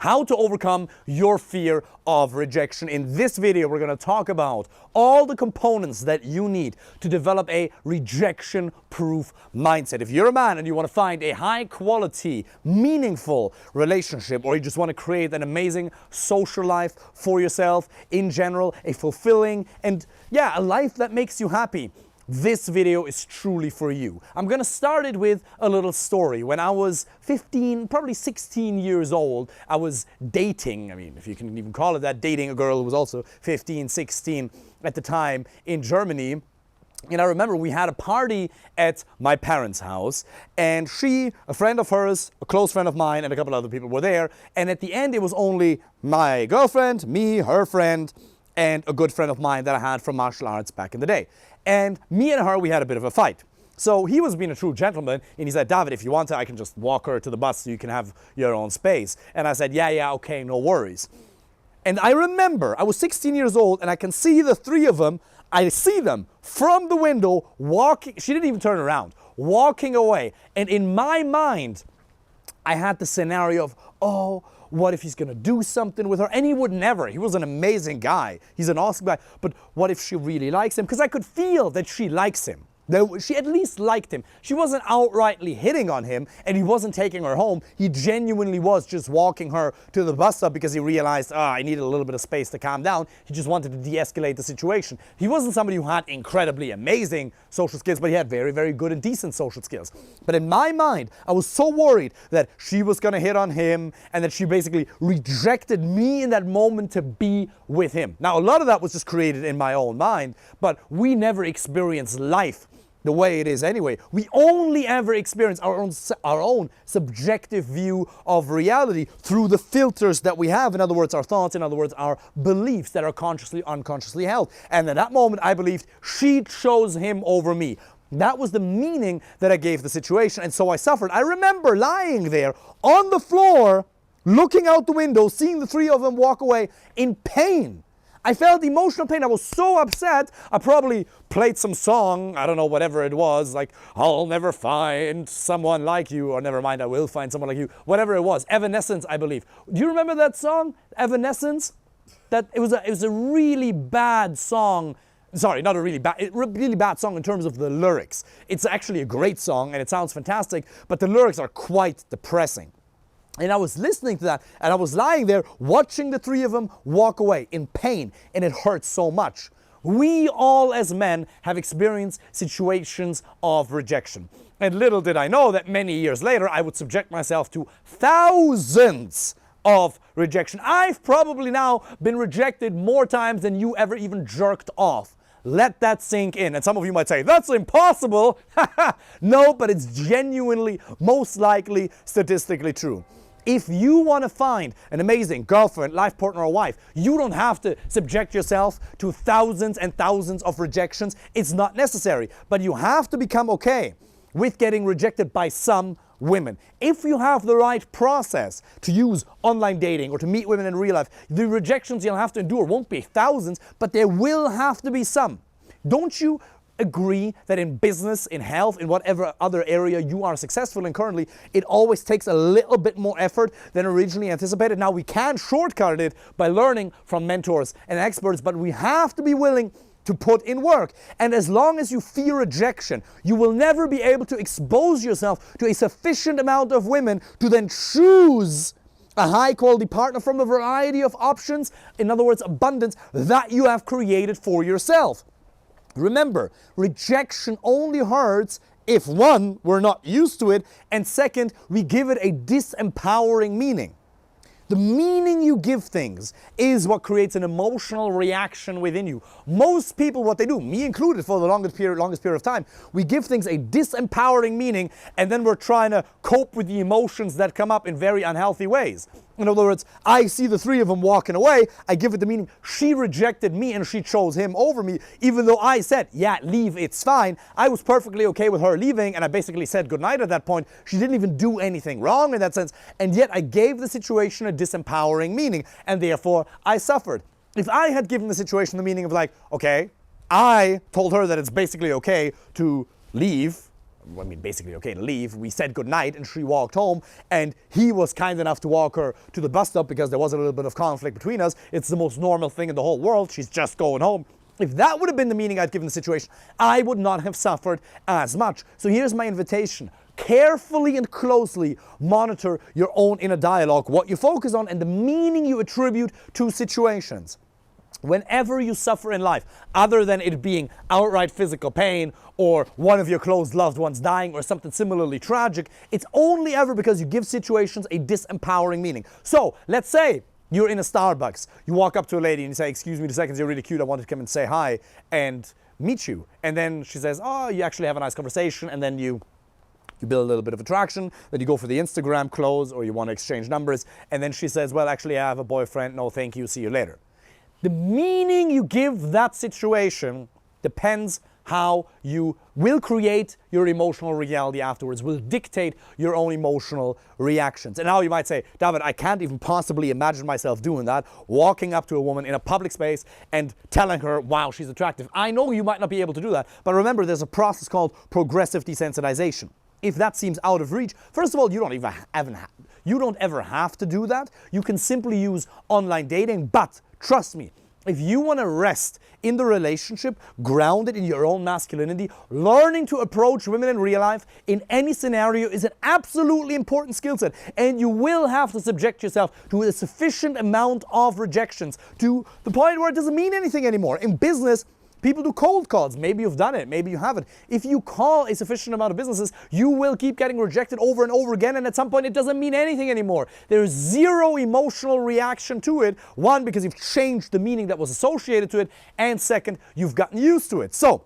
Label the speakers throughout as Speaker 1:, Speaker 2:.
Speaker 1: how to overcome your fear of rejection. In this video, we're going to talk about all the components that you need to develop a rejection-proof mindset. If you're a man and you want to find a high-quality, meaningful relationship, or you just want to create an amazing social life for yourself in general, a fulfilling and, a life that makes you happy, this video is truly for you. I'm gonna start it with a little story. When I was 15, probably 16 years old, I was dating, if you can even call it that, dating a girl who was also 15, 16 at the time in Germany. And I remember we had a party at my parents' house, and she, a friend of hers, a close friend of mine, and a couple other people were there. And at the end, it was only my girlfriend, me, her friend, and a good friend of mine that I had from martial arts back in the day. And me and her, we had a bit of a fight. So he was being a true gentleman, and he said, David, if you want to, I can just walk her to the bus so you can have your own space. And I said, yeah, okay, no worries. And I remember, I was 16 years old, and I can see the three of them. I see them from the window walking. She didn't even turn around, walking away. And in my mind, I had the scenario of, oh, what if he's going to do something with her? And he would never. He was an amazing guy. He's an awesome guy. But what if she really likes him? Because I could feel that she likes him. She at least liked him. She wasn't outrightly hitting on him, and he wasn't taking her home. He genuinely was just walking her to the bus stop because he realized, I needed a little bit of space to calm down. He just wanted to de-escalate the situation. He wasn't somebody who had incredibly amazing social skills, but he had very, very good and decent social skills. But in my mind, I was so worried that she was going to hit on him and that she basically rejected me in that moment to be with him. Now, a lot of that was just created in my own mind, but we never experienced life the way it is anyway. We only ever experience our own subjective view of reality through the filters that we have. In other words, our thoughts, in other words, our beliefs that are consciously, unconsciously held. And at that moment, I believed she chose him over me. That was the meaning that I gave the situation, and so I suffered. I remember lying there on the floor, looking out the window, seeing the three of them walk away in pain. I felt emotional pain. I was so upset. I probably played some song, I don't know, whatever it was, like, I'll never find someone like you, or never mind, I will find someone like you, whatever it was. Evanescence, I believe. Do you remember that song, Evanescence? It was a really bad song. Sorry, not a really bad song in terms of the lyrics. It's actually a great song, and it sounds fantastic, but the lyrics are quite depressing. And I was listening to that, and I was lying there watching the three of them walk away in pain, and it hurt so much. We all as men have experienced situations of rejection. And little did I know that many years later I would subject myself to thousands of rejection. I've probably now been rejected more times than you ever even jerked off. Let that sink in. And some of you might say, that's impossible. No, but it's genuinely, most likely, statistically true. If you want to find an amazing girlfriend, life partner, or wife, you don't have to subject yourself to thousands and thousands of rejections. It's not necessary. But you have to become okay with getting rejected by some women. If you have the right process to use online dating or to meet women in real life, the rejections you'll have to endure won't be thousands, but there will have to be some. Don't you agree that in business, in health, in whatever other area you are successful in currently, it always takes a little bit more effort than originally anticipated? Now, we can shortcut it by learning from mentors and experts, but we have to be willing to put in work. And as long as you fear rejection, you will never be able to expose yourself to a sufficient amount of women to then choose a high-quality partner from a variety of options, in other words, abundance, that you have created for yourself. Remember, rejection only hurts if, one, we're not used to it, and second, we give it a disempowering meaning. The meaning you give things is what creates an emotional reaction within you. Most people, what they do, me included for the longest period of time, we give things a disempowering meaning, and then we're trying to cope with the emotions that come up in very unhealthy ways. In other words, I see the three of them walking away, I give it the meaning, she rejected me and she chose him over me, even though I said, yeah, leave, it's fine. I was perfectly okay with her leaving, and I basically said goodnight at that point. She didn't even do anything wrong in that sense, and yet I gave the situation a disempowering meaning, and therefore I suffered. If I had given the situation the meaning of like, okay, I told her that it's basically okay to leave, I mean, basically okay to leave. We said goodnight and she walked home, and he was kind enough to walk her to the bus stop because there was a little bit of conflict between us. It's the most normal thing in the whole world. She's just going home. If that would have been the meaning I'd given the situation, I would not have suffered as much. So here's my invitation. Carefully and closely monitor your own inner dialogue, what you focus on, and the meaning you attribute to situations. Whenever you suffer in life, other than it being outright physical pain or one of your close loved ones dying or something similarly tragic, it's only ever because you give situations a disempowering meaning. So let's say you're in a Starbucks, you walk up to a lady and you say, "Excuse me 2 seconds, you're really cute, I wanted to come and say hi and meet you." And then she says, "Oh, you actually have a nice conversation," and then you build a little bit of attraction, then you go for the Instagram close or you want to exchange numbers, and then she says, "Well, actually I have a boyfriend, no thank you, see you later." The meaning you give that situation depends how you will create your emotional reality afterwards, will dictate your own emotional reactions. And now you might say, "David, I can't even possibly imagine myself doing that, walking up to a woman in a public space and telling her, wow, she's attractive." I know you might not be able to do that, but remember there's a process called progressive desensitization. If that seems out of reach, first of all, you don't ever have to do that. You can simply use online dating, but trust me, if you want to rest in the relationship, grounded in your own masculinity, learning to approach women in real life in any scenario is an absolutely important skill set. And you will have to subject yourself to a sufficient amount of rejections to the point where it doesn't mean anything anymore. In business, people do cold calls. Maybe you've done it, maybe you haven't. If you call a sufficient amount of businesses, you will keep getting rejected over and over again, and at some point it doesn't mean anything anymore. There's zero emotional reaction to it. One, because you've changed the meaning that was associated to it, and second, you've gotten used to it. So,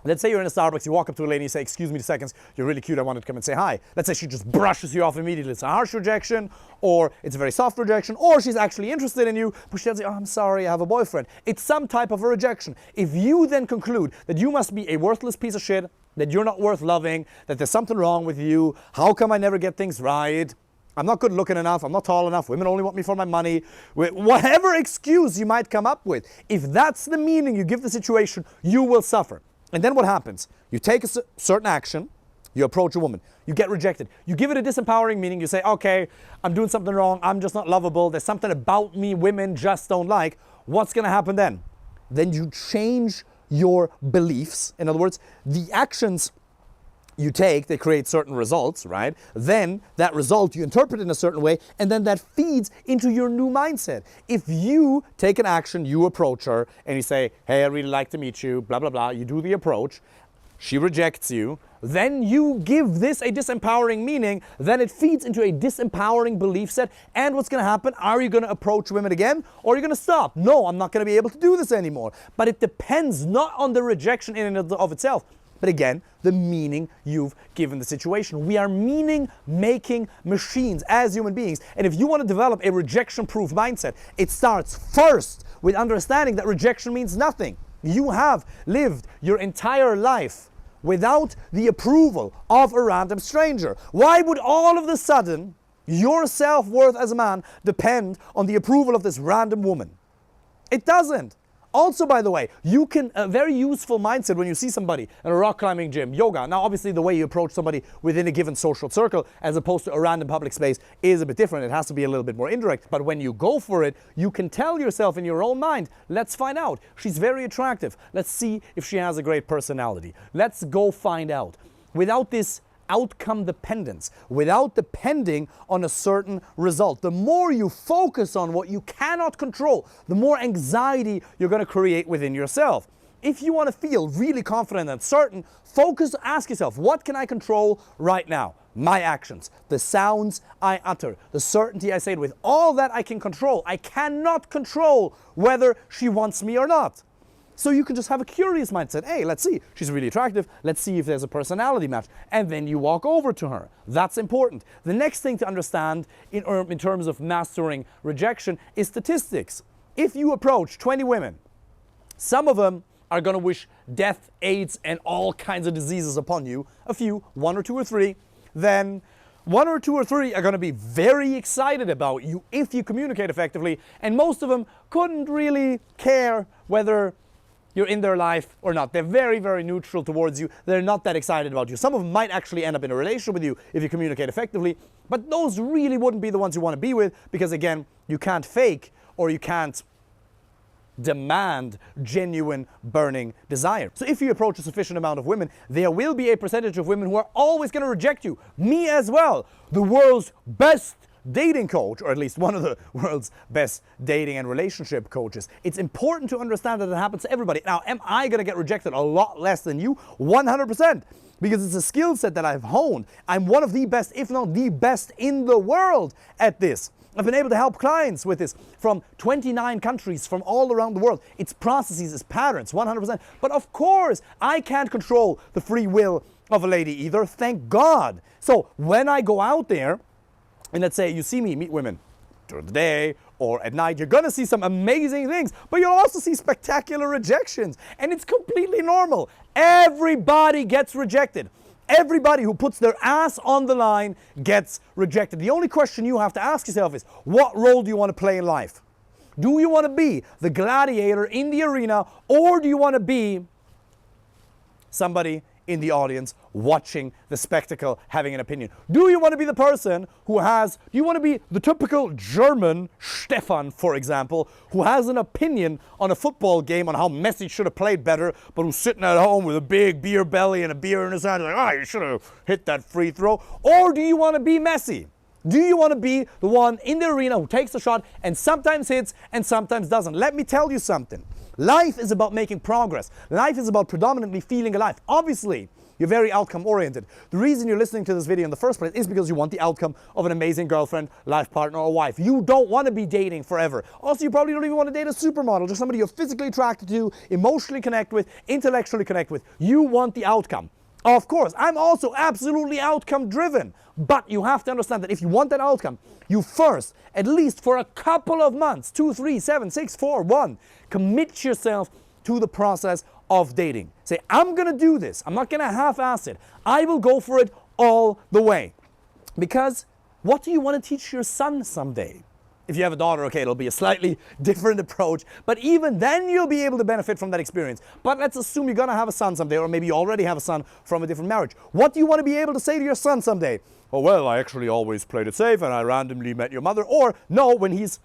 Speaker 1: let's say you're in a Starbucks, you walk up to a lady and you say, "Excuse me 2 seconds, you're really cute, I wanted to come and say hi." Let's say she just brushes you off immediately. It's a harsh rejection, or it's a very soft rejection, or she's actually interested in you, but she tells you, "Oh, I'm sorry, I have a boyfriend." It's some type of a rejection. If you then conclude that you must be a worthless piece of shit, that you're not worth loving, that there's something wrong with you, how come I never get things right, I'm not good looking enough, I'm not tall enough, women only want me for my money, whatever excuse you might come up with, if that's the meaning you give the situation, you will suffer. And then what happens? You take a certain action, you approach a woman, you get rejected. You give it a disempowering meaning, you say, "Okay, I'm doing something wrong, I'm just not lovable, there's something about me women just don't like." What's going to happen then? Then you change your beliefs. In other words, the actions you take, they create certain results, right? Then that result you interpret in a certain way, and then that feeds into your new mindset. If you take an action, you approach her, and you say, "Hey, I really like to meet you," blah, blah, blah, you do the approach, she rejects you, then you give this a disempowering meaning, then it feeds into a disempowering belief set, and what's going to happen? Are you going to approach women again, or are you going to stop? "No, I'm not going to be able to do this anymore." But it depends not on the rejection in and of itself, but again, the meaning you've given the situation. We are meaning-making machines as human beings. And if you want to develop a rejection-proof mindset, it starts first with understanding that rejection means nothing. You have lived your entire life without the approval of a random stranger. Why would all of a sudden your self-worth as a man depend on the approval of this random woman? It doesn't. Also, by the way, you can, a very useful mindset when you see somebody in a rock climbing gym, yoga. Now, obviously, the way you approach somebody within a given social circle as opposed to a random public space is a bit different. It has to be a little bit more indirect. But when you go for it, you can tell yourself in your own mind, "Let's find out. She's very attractive. Let's see if she has a great personality. Let's go find out." Without this outcome dependence, without depending on a certain result. The more you focus on what you cannot control, the more anxiety you're going to create within yourself. If you want to feel really confident and certain, ask yourself, what can I control right now? My actions, the sounds I utter, the certainty I say it with, all that I can control. I cannot control whether she wants me or not. So you can just have a curious mindset. Hey, let's see. She's really attractive. Let's see if there's a personality match. And then you walk over to her. That's important. The next thing to understand in terms of mastering rejection is statistics. If you approach 20 women, some of them are going to wish death, AIDS, and all kinds of diseases upon you. A few, 1 or 2 or 3. Then 1 or 2 or 3 are going to be very excited about you if you communicate effectively. And most of them couldn't really care whether you're in their life or not. They're very, very neutral towards you. They're not that excited about you. Some of them might actually end up in a relationship with you if you communicate effectively, but those really wouldn't be the ones you want to be with because, again, you can't fake or you can't demand genuine burning desire. So if you approach a sufficient amount of women, there will be a percentage of women who are always going to reject you. Me as well, the world's best dating coach, or at least one of the world's best dating and relationship coaches. It's important to understand that it happens to everybody. Now, am I going to get rejected a lot less than you? 100%. Because it's a skill set that I've honed. I'm one of the best, if not the best in the world at this. I've been able to help clients with this from 29 countries from all around the world. It's processes, it's patterns, 100%. But of course, I can't control the free will of a lady either, thank God. So when I go out there, and let's say you see me meet women during the day or at night, you're going to see some amazing things, but you'll also see spectacular rejections. And it's completely normal. Everybody gets rejected. Everybody who puts their ass on the line gets rejected. The only question you have to ask yourself is, what role do you want to play in life? Do you want to be the gladiator in the arena, or do you want to be somebody in the audience watching the spectacle, having an opinion? Do you want to be the person who has, do you want to be the typical German Stefan, for example, who has an opinion on a football game on how Messi should have played better, but who's sitting at home with a big beer belly and a beer in his hand, like, oh, you should have hit that free throw? Or do you want to be Messi? Do you want to be the one in the arena who takes a shot and sometimes hits and sometimes doesn't? Let me tell you something. Life is about making progress. Life is about predominantly feeling alive. Obviously, you're very outcome-oriented. The reason you're listening to this video in the first place is because you want the outcome of an amazing girlfriend, life partner, or wife. You don't want to be dating forever. Also, you probably don't even want to date a supermodel, just somebody you're physically attracted to, emotionally connect with, intellectually connect with. You want the outcome. Of course, I'm also absolutely outcome-driven. But you have to understand that if you want that outcome, you first, at least for a couple of months, 2, 3, 7, 6, 4, 1, commit yourself to the process of dating. Say, I'm going to do this. I'm not going to half-ass it. I will go for it all the way. Because what do you want to teach your son someday? If you have a daughter, okay, it'll be a slightly different approach, but even then you'll be able to benefit from that experience. But let's assume you're going to have a son someday, or maybe you already have a son from a different marriage. What do you want to be able to say to your son someday? Oh, well, I actually always played it safe and I randomly met your mother. Or, no, when he's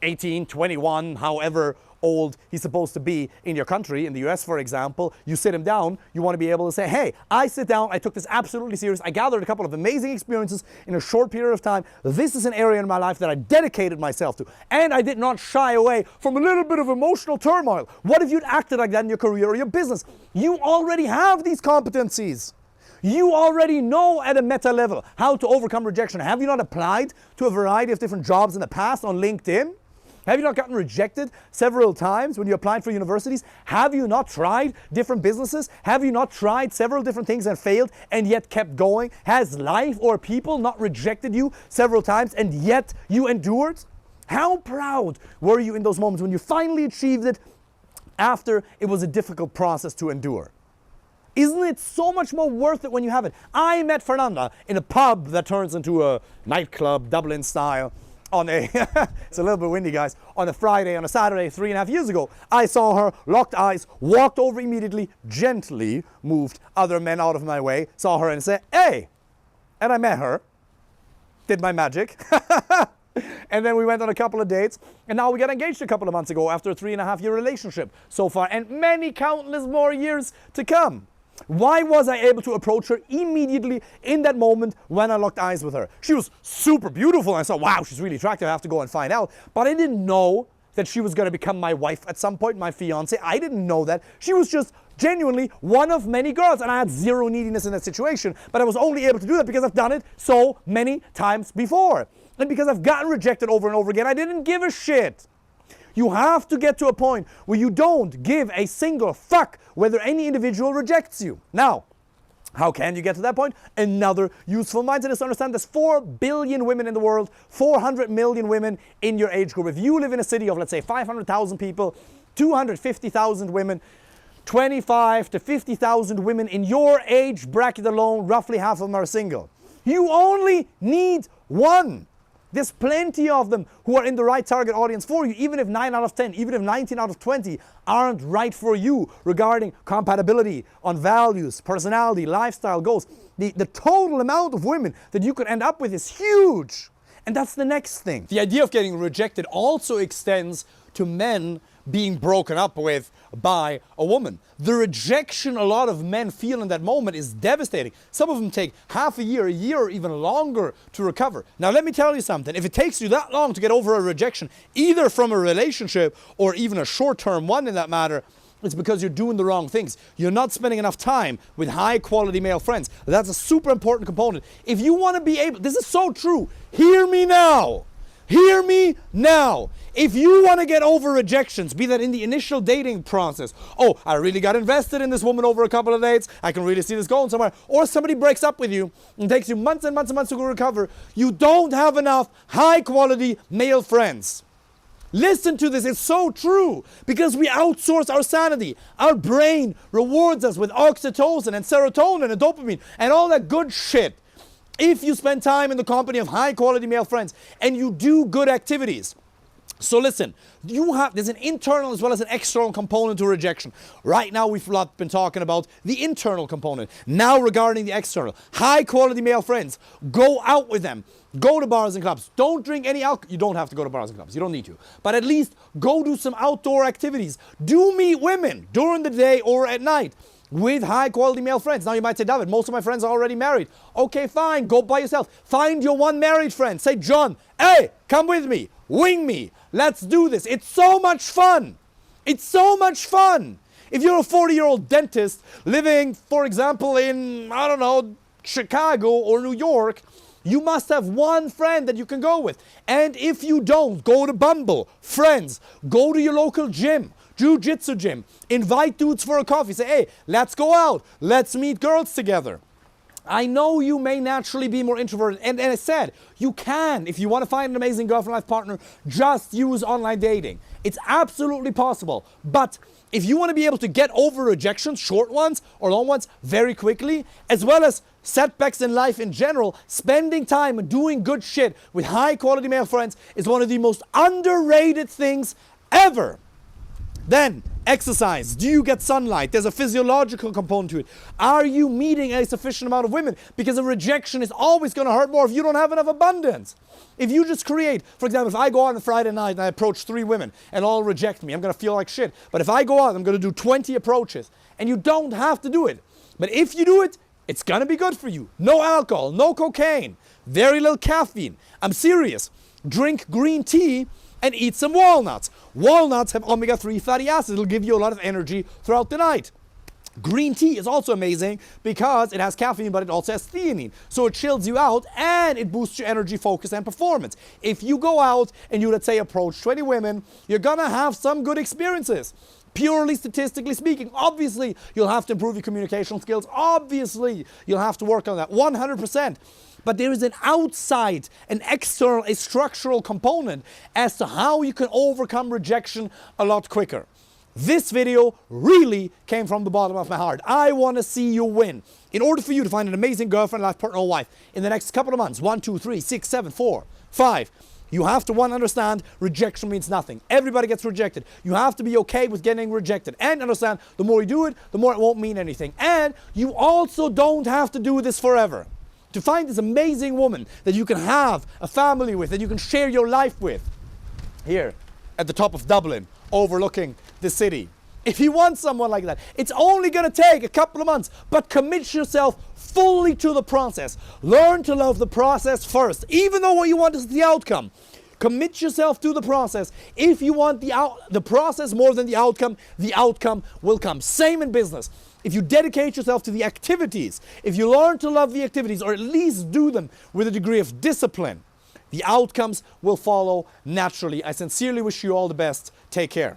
Speaker 1: 18, 21, however old he's supposed to be in your country, in the US, for example, you sit him down, you want to be able to say, hey, I sit down, I took this absolutely serious, I gathered a couple of amazing experiences in a short period of time. This is an area in my life that I dedicated myself to, and I did not shy away from a little bit of emotional turmoil. What if you'd acted like that in your career or your business? You already have these competencies. You already know at a meta level how to overcome rejection. Have you not applied to a variety of different jobs in the past on LinkedIn? Have you not gotten rejected several times when you applied for universities? Have you not tried different businesses? Have you not tried several different things and failed and yet kept going? Has life or people not rejected you several times and yet you endured? How proud were you in those moments when you finally achieved it after it was a difficult process to endure? Isn't it so much more worth it when you have it? I met Fernanda in a pub that turns into a nightclub, Dublin style, on a, it's a little bit windy, guys, on a Friday, on a Saturday, 3.5 years ago. I saw her, locked eyes, walked over immediately, gently moved other men out of my way, saw her and said, hey! And I met her, did my magic, and then we went on a couple of dates, and now we got engaged a couple of months ago after a 3.5-year relationship so far, and many countless more years to come. Why was I able to approach her immediately in that moment when I locked eyes with her? She was super beautiful, and I thought, wow, she's really attractive, I have to go and find out. But I didn't know that she was going to become my wife at some point, my fiance. I didn't know that. She was just genuinely one of many girls, and I had zero neediness in that situation. But I was only able to do that because I've done it so many times before. And because I've gotten rejected over and over again, I didn't give a shit. You have to get to a point where you don't give a single fuck whether any individual rejects you. Now, how can you get to that point? Another useful mindset is to understand there's 4 billion women in the world, 400 million women in your age group. If you live in a city of, let's say, 500,000 people, 250,000 women, 25 to 50,000 women in your age bracket alone, roughly half of them are single. You only need one. There's plenty of them who are in the right target audience for you, even if 9 out of 10, even if 19 out of 20 aren't right for you regarding compatibility on values, personality, lifestyle goals. The total amount of women that you could end up with is huge. And that's the next thing. The idea of getting rejected also extends to men being broken up with by a woman. The rejection a lot of men feel in that moment is devastating. Some of them take half a year, or even longer to recover. Now let me tell you something. If it takes you that long to get over a rejection, either from a relationship or even a short-term one in that matter, it's because you're doing the wrong things. You're not spending enough time with high-quality male friends. That's a super important component. If you want to be able, this is so true. Hear me now. Hear me now. If you want to get over rejections, be that in the initial dating process, oh, I really got invested in this woman over a couple of dates, I can really see this going somewhere, or somebody breaks up with you and takes you months and months and months to recover, you don't have enough high-quality male friends. Listen to this, it's so true, because we outsource our sanity. Our brain rewards us with oxytocin and serotonin and dopamine and all that good shit. If you spend time in the company of high-quality male friends and you do good activities. So listen, there's an internal as well as an external component to rejection. Right now we've been talking about the internal component. Now regarding the external, high-quality male friends, go out with them. Go to bars and clubs. Don't drink any alcohol. You don't have to go to bars and clubs. You don't need to. But at least go do some outdoor activities. Do meet women during the day or at night with high-quality male friends. Now you might say, David, most of my friends are already married. Okay, fine. Go by yourself. Find your one married friend. Say, John, hey, come with me. Wing me. Let's do this. It's so much fun. It's so much fun. If you're a 40-year-old dentist living, for example, in, I don't know, Chicago or New York, you must have one friend that you can go with. And if you don't, go to Bumble, Friends, go to your local gym, jiu-jitsu gym, invite dudes for a coffee, say, hey, let's go out, let's meet girls together. I know you may naturally be more introverted, and I said, you can, if you want to find an amazing girlfriend life partner, just use online dating. It's absolutely possible. But if you want to be able to get over rejections, short ones or long ones, very quickly, as well as setbacks in life in general, spending time and doing good shit with high-quality male friends is one of the most underrated things ever. Then, exercise. Do you get sunlight? There's a physiological component to it. Are you meeting a sufficient amount of women? Because a rejection is always going to hurt more if you don't have enough abundance. If you just create, for example, if I go out on a Friday night and I approach 3 women and all reject me, I'm going to feel like shit. But if I go out, I'm going to do 20 approaches. And you don't have to do it. But if you do it, it's going to be good for you. No alcohol, no cocaine, very little caffeine. I'm serious. Drink green tea and eat some walnuts. Walnuts have omega-3 fatty acids. It'll give you a lot of energy throughout the night. Green tea is also amazing because it has caffeine, but it also has theanine. So it chills you out and it boosts your energy, focus, and performance. If you go out and you, let's say, approach 20 women, you're gonna have some good experiences. Purely statistically speaking, obviously, you'll have to improve your communication skills. Obviously, you'll have to work on that 100%. But there is an outside, an external, a structural component as to how you can overcome rejection a lot quicker. This video really came from the bottom of my heart. I want to see you win. In order for you to find an amazing girlfriend, life partner, or wife in the next couple of months, 1, 2, 3, 6, 7, 4, 5, you have to, one, understand rejection means nothing. Everybody gets rejected. You have to be okay with getting rejected and understand the more you do it, the more it won't mean anything. And you also don't have to do this forever. To find this amazing woman that you can have a family with, that you can share your life with, here at the top of Dublin, overlooking the city. If you want someone like that, it's only going to take a couple of months, but commit yourself fully to the process. Learn to love the process first, even though what you want is the outcome. Commit yourself to the process. If you want the process more than the outcome will come. Same in business. If you dedicate yourself to the activities, if you learn to love the activities, or at least do them with a degree of discipline, the outcomes will follow naturally. I sincerely wish you all the best. Take care.